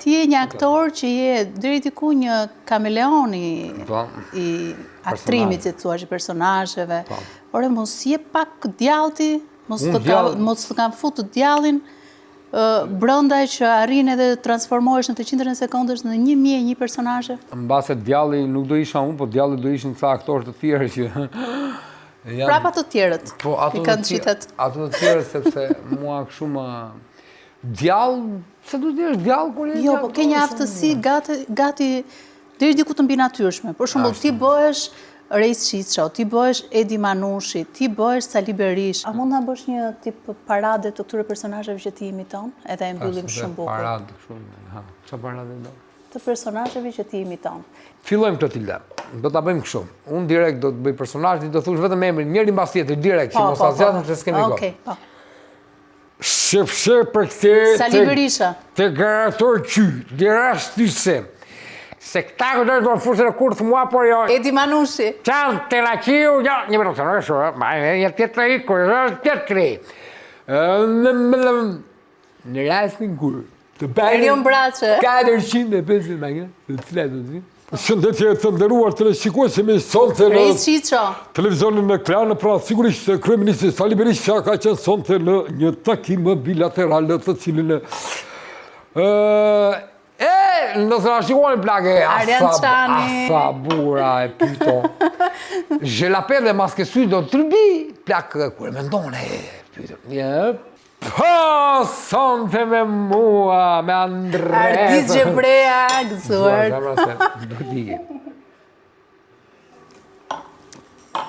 Ti je një aktor që je deri diku një kameleon i aktrimit, si thua, i personazheve. Ore, mos je pak djallti, mos të kanë futur djallin brenda që arrin edhe të transformohesh në 300 sekondash në 1001 personazhe? Mbase djalli nuk do isha unë, po djalli do ishin ca aktorë të tjerë që prapa të tjerët. Po ato të tjerët sepse mua kështu më djallë, se du t'jesh djallë kur je? Jo, po ke një aftësi gati deri diku të mbi natyrshme. Për shembull, ti bëhesh Reis Çiço, ti bëhesh Edi Manushi, ti bëhesh Sali Berisha. A mund na bësh një tip parade të këtyre personazheve që ti imiton? Edhe e mbyllim shumë bukur. Parade, kështu. Çfarë parade do? Të personazheve që ti imiton. Fillojmë Klotilda. Do ta bëjmë kështu. Unë direkt do të bëj personazh, ti do thosh vetëm emrin, njëri mbas tjetrit direkt, që mos asgjë se s'kemi kohë. Okej, po. Shefshe për këte... Sali Berisha. Të garator qy, diras tyse. Se këta këtë do të fusën e kurth mua, por jo... Edi Manushi. Qanë të laqiu, jo, një minutë, në shumë, ma një tjetë i kur, tjetë kri. Në rastin kur, të bajnë... Erion Braçe. 450 makina, të cilat do të vinë. Shëndetje të nderuar teleshikues, me sonte në Reis Çiço. Televizionin në ekran, pra sigurisht kryeministri Sali Berisha ka qenë sonte në një takim bilateral të cilin nëse na shikoni plagë asa bura e pyto. Je l'appelle masque sud do trubi plagë kur mendon pyto. Po, sonte me mua, me Andres. Artis Gjebrea, gëzuar. Do t'i